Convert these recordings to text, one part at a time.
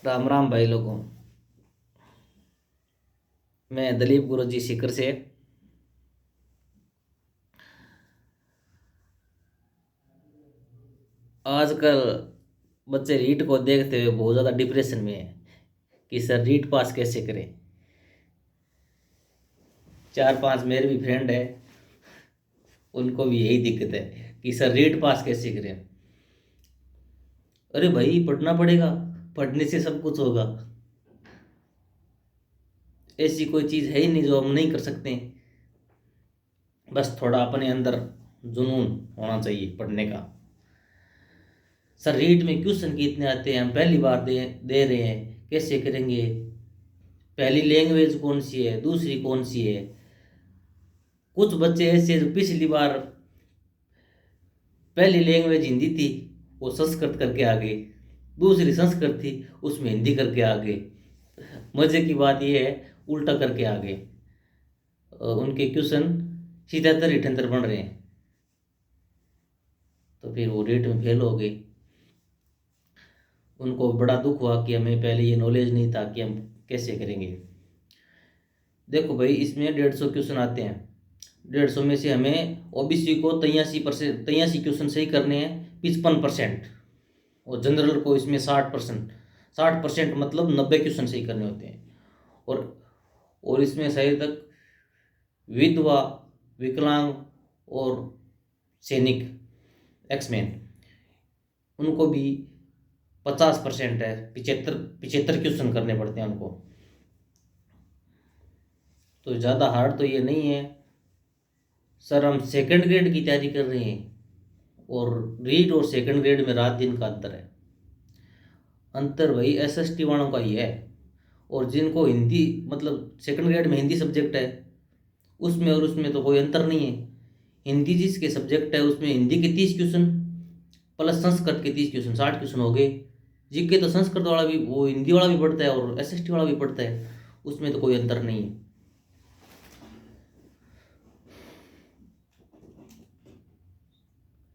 राम राम भाई लोगों। मैं दलीप गुरु जी सीकर से। आजकल बच्चे रीट को देखते हुए बहुत ज़्यादा डिप्रेशन में है कि सर रीट पास कैसे करें। चार पांच मेरे भी फ्रेंड है, उनको भी यही दिक्कत है कि सर रीट पास कैसे करें। अरे भाई पढ़ना पड़ेगा, पढ़ने से सब कुछ होगा। ऐसी कोई चीज़ है ही नहीं जो हम नहीं कर सकते। बस थोड़ा अपने अंदर जुनून होना चाहिए पढ़ने का। सर रीट में क्वेश्चन कितने आते हैं, हम पहली बार दे दे रहे हैं, कैसे करेंगे। पहली लैंग्वेज कौन सी है, दूसरी कौन सी है। कुछ बच्चे ऐसे जो पिछली बार पहली लैंग्वेज हिंदी थी, वो संस्कृत करके आ गए। दूसरी संस्कृत थी, उसमें हिंदी करके आ गए। मजे की बात यह है, उल्टा करके आ गए। उनके क्वेश्चन सीधेतर इठंतर बन रहे हैं, तो फिर वो रेट में फेल हो गए। उनको बड़ा दुख हुआ कि हमें पहले ये नॉलेज नहीं था कि हम कैसे करेंगे। देखो भाई, इसमें 150 क्वेश्चन आते हैं। 150 में से हमें ओबीसी को 83% 83 क्वेश्चन सही करने हैं, 55%। और जनरल को इसमें 60%। 60% मतलब 90 क्वेश्चन सही करने होते हैं। और और इसमें सही तक विधवा, विकलांग और सैनिक, एक्समैन, उनको भी 50% है। 75 क्वेश्चन करने पड़ते हैं उनको। तो ज़्यादा हार्ड तो ये नहीं है। सर हम सेकंड ग्रेड की तैयारी कर रहे हैं, और रीट और सेकंड ग्रेड में रात दिन का अंतर है। अंतर वही एसएसटी वालों का ही है। और जिनको हिंदी मतलब सेकंड ग्रेड में हिंदी सब्जेक्ट है, उसमें और उसमें तो कोई अंतर नहीं है। हिंदी जिसके सब्जेक्ट है उसमें हिंदी के 30 क्वेश्चन प्लस संस्कृत के 30 क्वेश्चन, 60 क्वेश्चन हो गए। जीके तो संस्कृत वाला भी, वो हिंदी वाला भी पढ़ता है और एसएसटी वाला भी पढ़ता है, उसमें तो कोई अंतर नहीं है।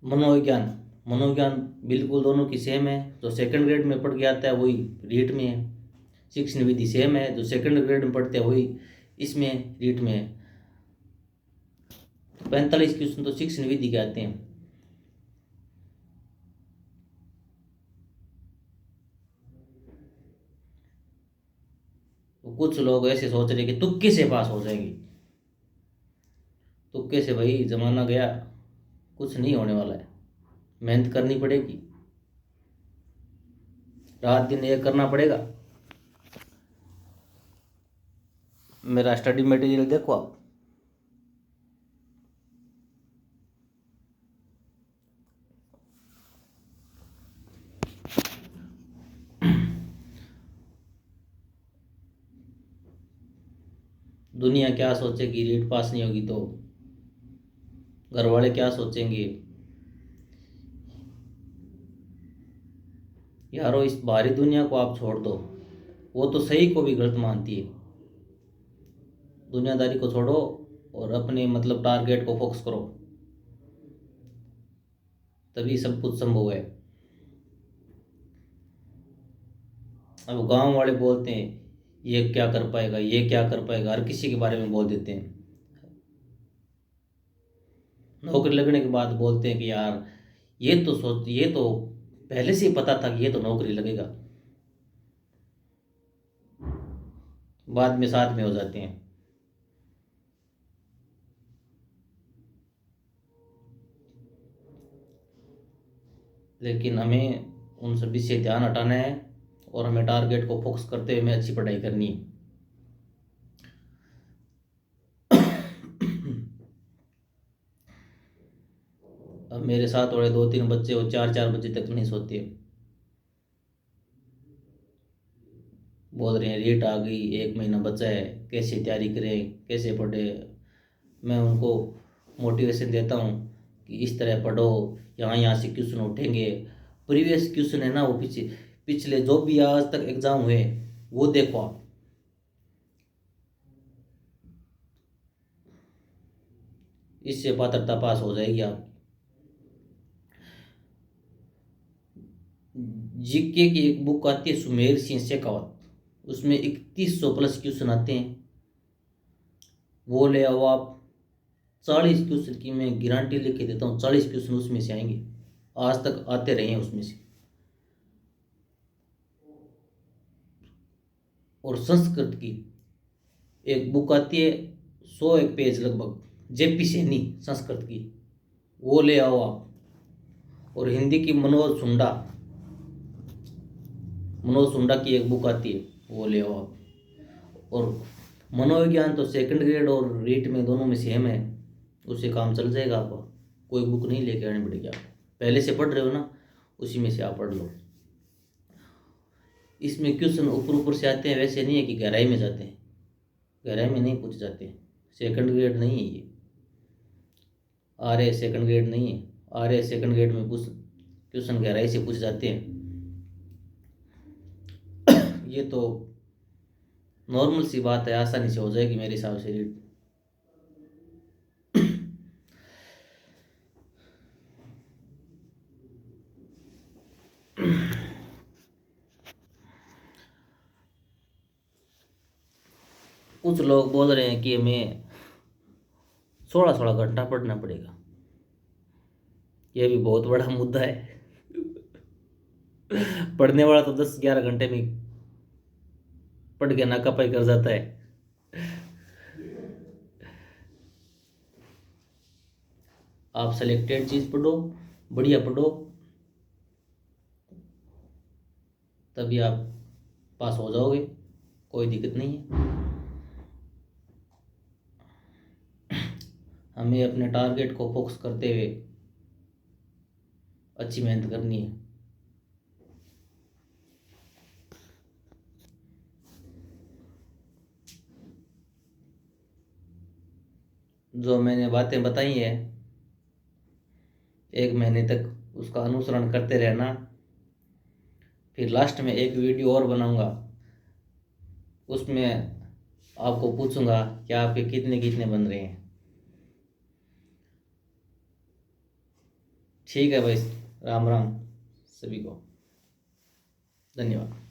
मनोविज्ञान, मनोविज्ञान बिल्कुल दोनों की सेम है। जो सेकंड ग्रेड में पढ़ के आता है वही रीट में है। शिक्षण विधि सेम है, जो सेकंड ग्रेड में पढ़ते हैं वही इसमें रीट में है। 45 क्वेश्चन तो शिक्षण विधि के आते हैं। तो कुछ लोग ऐसे सोच रहे कि तुक्के से पास हो जाएंगे। तुक्के से भाई जमाना गया, कुछ नहीं होने वाला है। मेहनत करनी पड़ेगी, रात दिन एक करना पड़ेगा। मेरा स्टडी मटेरियल देखो आप। दुनिया क्या सोचेगी, रीट पास नहीं होगी तो घर वाले क्या सोचेंगे। यारो इस बाहरी दुनिया को आप छोड़ दो, वो तो सही को भी गलत मानती है। दुनियादारी को छोड़ो और अपने मतलब टारगेट को फोकस करो, तभी सब कुछ संभव है। अब गांव वाले बोलते हैं ये क्या कर पाएगा, ये क्या कर पाएगा, हर किसी के बारे में बोल देते हैं। नौकरी लगने के बाद बोलते हैं कि यार ये तो सोच, ये तो पहले से ही पता था कि ये तो नौकरी लगेगा। बाद में साथ में हो जाते हैं। लेकिन हमें उन सभी से ध्यान हटाना है और हमें टारगेट को फोकस करते हुए हमें अच्छी पढ़ाई करनी है। अब मेरे साथ वाले दो तीन बच्चे वो 4 4 बजे तक नहीं सोते, बोल रहे हैं रीट आ गई, 1 महीना बचा है, कैसे तैयारी करें, कैसे पढ़े। मैं उनको मोटिवेशन देता हूँ कि इस तरह पढ़ो, यहाँ यहाँ से क्वेश्चन उठेंगे। प्रीवियस क्वेश्चन है ना, वो पिछले जो भी आज तक एग्जाम हुए वो देखो आप। इससे पात्रता पास हो जाएगी आप। जीके की एक बुक आती है सुमेर सिंह शेखावत, उसमें 3100 प्लस क्वेश्चन आते हैं, वो ले आओ आप। 40 क्वेश्चन की मैं गारंटी लेके देता हूँ, 40 क्वेश्चन उसमें से आएंगे, आज तक आते रहे हैं उसमें से। और संस्कृत की एक बुक आती है 101 पेज लगभग, जेपी सैनी संस्कृत की, वो ले आओ आप। और हिंदी की मनोज सुंडा की एक बुक आती है, वो ले आओ आप। और मनोविज्ञान तो सेकंड ग्रेड और रीट में दोनों में सेम है, उससे काम चल जाएगा आपका, कोई बुक नहीं लेके आनी पड़ेगी आप, पहले से पढ़ रहे हो ना, उसी में से आप पढ़ लो। इसमें क्वेश्चन ऊपर ऊपर से आते हैं, वैसे नहीं है कि गहराई में जाते हैं, गहराई में नहीं पूछे जाते, सेकंड ग्रेड नहीं है ये, आर्य सेकंड ग्रेड नहीं है, आर्य सेकंड ग्रेड में पूछ क्वेश्चन गहराई से पूछे जाते हैं। ये तो नॉर्मल सी बात है, आसानी से हो जाएगी मेरे हिसाब से रीड। कुछ लोग बोल रहे हैं कि हमें 16-16 घंटा पढ़ना पड़ेगा, ये भी बहुत बड़ा मुद्दा है। पढ़ने वाला तो 10-11 घंटे में पढ़ के नाकापाई कर जाता है। आप सेलेक्टेड चीज पढ़ो, बढ़िया पढ़ो, तभी आप पास हो जाओगे, कोई दिक्कत नहीं है। हमें अपने टारगेट को फोकस करते हुए अच्छी मेहनत करनी है। जो मैंने बातें बताई हैं, 1 महीने तक उसका अनुसरण करते रहना, फिर लास्ट में एक वीडियो और बनाऊंगा, उसमें आपको पूछूंगा कि आपके कितने कितने बन रहे हैं। ठीक है भाई, राम राम सभी को, धन्यवाद।